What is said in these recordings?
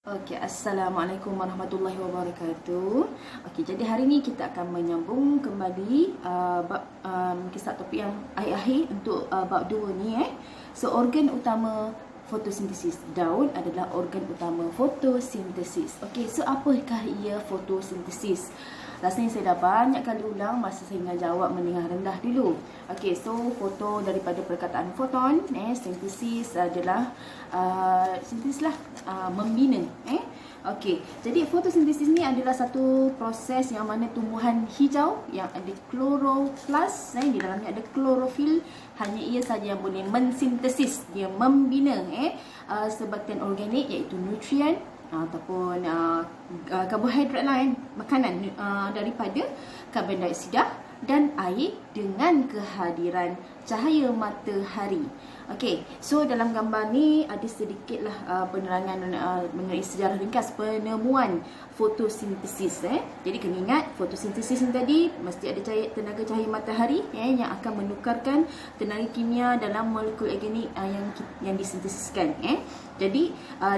Okey, Assalamualaikum warahmatullahi wabarakatuh. Okey, jadi hari ni kita akan menyambung kembali bab kisah topik yang akhir-akhir untuk bab 2 ni So, organ utama fotosintesis. Daun adalah organ utama fotosintesis. Okey, so apakah ia fotosintesis? Rasanya saya dah banyak kali ulang masa saya nak jawab menengah rendah dulu. Okey, so foto daripada perkataan foton, sintesis adalah sintesis lah, membina. Okey, jadi fotosintesis ni adalah satu proses yang mana tumbuhan hijau yang ada kloroplas, di dalamnya ada klorofil, hanya ia saja yang boleh mensintesis, dia membina sebahagian organik iaitu nutrien ataupun karbohidrat lah, makanan daripada karbon dioksida dan air dengan kehadiran cahaya matahari. Okey, so dalam gambar ni ada sedikitlah penerangan mengenai sejarah ringkas penemuan fotosintesis. Jadi kena ingat fotosintesis ni tadi mesti ada tenaga cahaya matahari yang akan menukarkan tenaga kimia dalam molekul organik yang disintesiskan. Jadi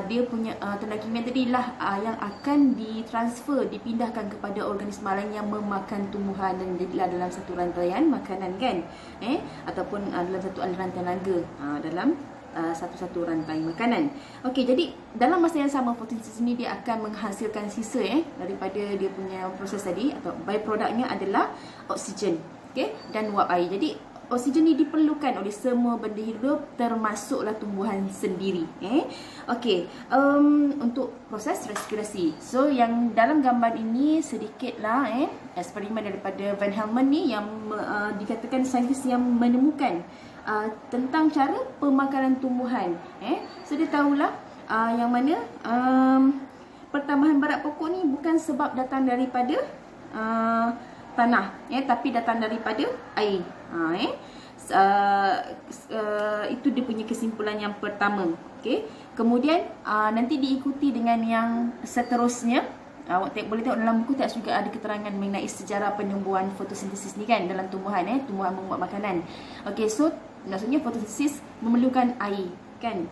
dia punya tenaga kimia tadi lah yang akan ditransfer, dipindahkan kepada organisma lain yang memakan tumbuhan dan jadilah dalam satu rantaian makanan kan, ataupun dalam satu aliran tenaga dalam satu-satu rantai makanan. Okey, jadi dalam masa yang sama fotosintesis ni dia akan menghasilkan sisa daripada dia punya proses tadi, atau byproductnya adalah oksigen, dan wap air. Jadi oksigen ni diperlukan oleh semua benda hidup termasuklah tumbuhan sendiri. Okey, untuk proses respirasi. So yang dalam gambar ini sedikitlah eksperimen daripada Van Helmont ni yang dikatakan saintis yang menemukan tentang cara pemakaran tumbuhan. So dia tahulah yang mana pertambahan barat pokok ni bukan sebab datang daripada tanah, tapi datang daripada air. Itu dia punya kesimpulan yang pertama. Kemudian nanti diikuti dengan yang seterusnya. Awak boleh tengok dalam buku tak juga ada keterangan mengenai sejarah penyembuhan fotosintesis ni kan dalam tumbuhan, tumbuhan membuat makanan. Okey, so maksudnya fotosintesis memerlukan air kan,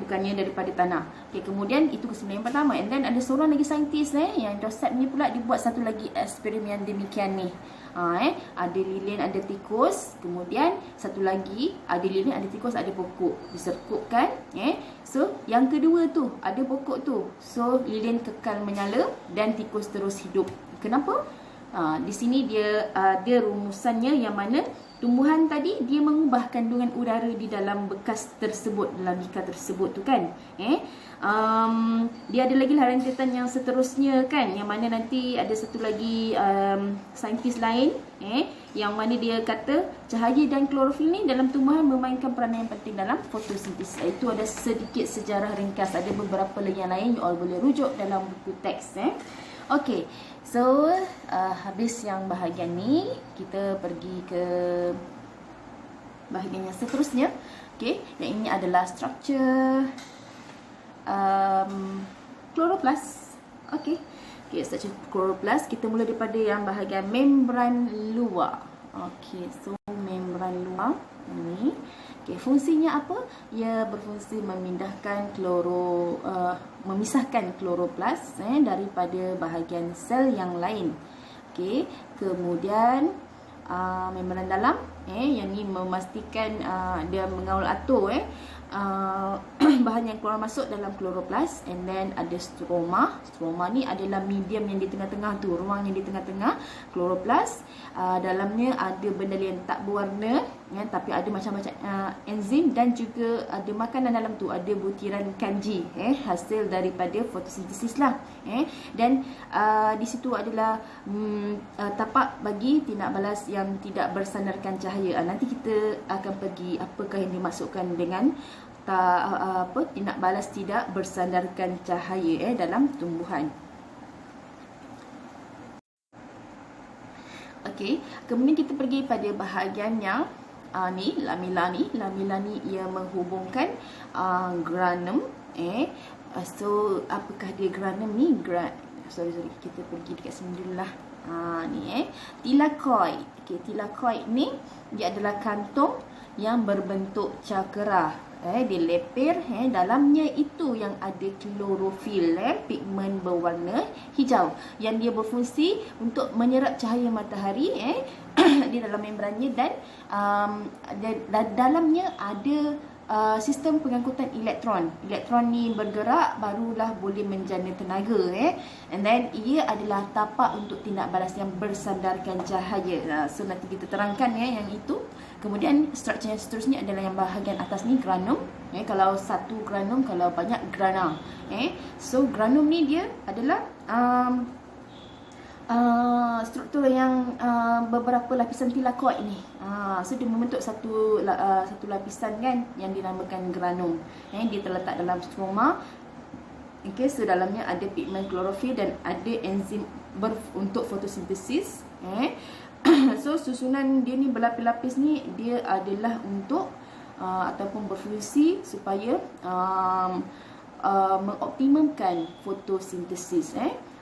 bukannya daripada tanah. Okey, kemudian itu kesimpulan yang pertama. And then ada seorang lagi saintis yang Dorset ni pula dibuat satu lagi eksperimen yang demikian ni. Ada lilin, ada tikus, kemudian satu lagi ada lilin, ada tikus, ada pokok, diserkupkan. So yang kedua tu ada pokok tu, so lilin kekal menyala dan tikus terus hidup. Kenapa? Di sini dia ada rumusannya yang mana tumbuhan tadi dia mengubah kandungan udara di dalam bekas tersebut, dalam bikar tersebut tu kan. Dia ada lagi lah rentetan yang seterusnya kan, yang mana nanti ada satu lagi saintis lain yang mana dia kata cahaya dan klorofil ni dalam tumbuhan memainkan peranan yang penting dalam fotosintesis. Itu ada sedikit sejarah ringkas, ada beberapa lagi yang lain you all boleh rujuk dalam buku teks. Okey, so habis yang bahagian ni, kita pergi ke bahagian yang seterusnya. Okey, yang ini adalah structure kloroplas. Okey, structure kloroplas. Kita mula daripada yang bahagian membran luar. Okey, so membran luar ni. Okey, fungsinya apa? Ia berfungsi memindahkan memisahkan kloroplas daripada bahagian sel yang lain. Okey, kemudian membran dalam yang ni memastikan dia mengawal atur bahan yang keluar masuk dalam kloroplas. And then ada stroma. Stroma ni adalah medium yang di tengah-tengah tu, ruang yang di tengah-tengah kloroplas. Dalamnya ada benda yang tak berwarna, tapi ada macam-macam enzim dan juga ada makanan dalam tu, ada butiran kanji hasil daripada fotosintesis lah. Dan di situ adalah tapak bagi tindak balas yang tidak bersandarkan cahaya. Nanti kita akan pergi apakah yang dimasukkan dengan tindak balas tidak bersandarkan cahaya dalam tumbuhan. Okey, kemudian kita pergi pada bahagian yang ni, lamella ni. Lamella ni ia menghubungkan granum. So apakah dia granum ni? Sorry, kita pergi dekat sini dulu lah. Ni thylakoid. Okey, thylakoid ni dia adalah kantung yang berbentuk cakera. Dia lepir, dalamnya itu yang ada klorofil, pigmen berwarna hijau yang dia berfungsi untuk menyerap cahaya matahari di dalam membrannya, dan dalamnya ada sistem pengangkutan elektron. Elektron ni bergerak barulah boleh menjana tenaga, and then ia adalah tapak untuk tindak balas yang bersandarkan cahaya. So nanti kita terangkan yang itu. Kemudian struktur yang seterusnya adalah yang bahagian atas ni, granum. Kalau satu granum, kalau banyak grana. So granum ni dia adalah struktur yang beberapa lapisan tilakoid ni. So dia membentuk satu lapisan kan yang dinamakan granum. Dia terletak dalam stroma. So dalamnya ada pigmen klorofil dan ada enzim untuk fotosintesis. So susunan dia ni berlapis-lapis ni, dia adalah untuk ataupun berfungsi supaya mengoptimumkan fotosintesis.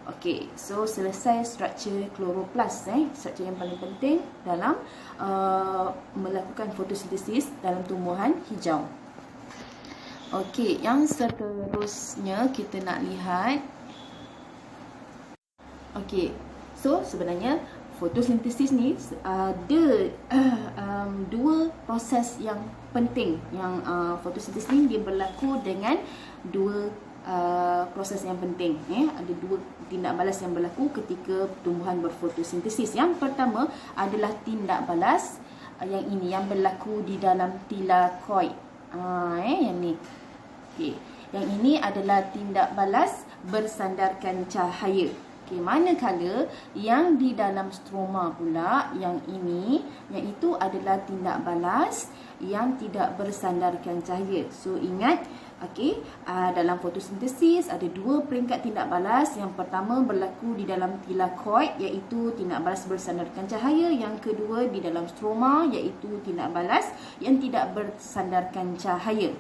Okey, so selesai struktur kloroplast, struktur yang paling penting dalam melakukan fotosintesis dalam tumbuhan hijau. Okey, yang seterusnya kita nak lihat. Okey, so sebenarnya fotosintesis ni ada dua proses yang penting. Yang fotosintesis ni dia berlaku dengan dua proses yang penting. Ada dua tindak balas yang berlaku ketika tumbuhan berfotosintesis. Yang pertama adalah tindak balas yang ini yang berlaku di dalam tilakoid. Yang ni. Okey, yang ini adalah tindak balas bersandarkan cahaya. Manakala yang di dalam stroma pula, yang ini, yang itu adalah tindak balas yang tidak bersandarkan cahaya. So ingat, dalam fotosintesis ada dua peringkat tindak balas. Yang pertama berlaku di dalam tilakoid, iaitu tindak balas bersandarkan cahaya. Yang kedua di dalam stroma, iaitu tindak balas yang tidak bersandarkan cahaya.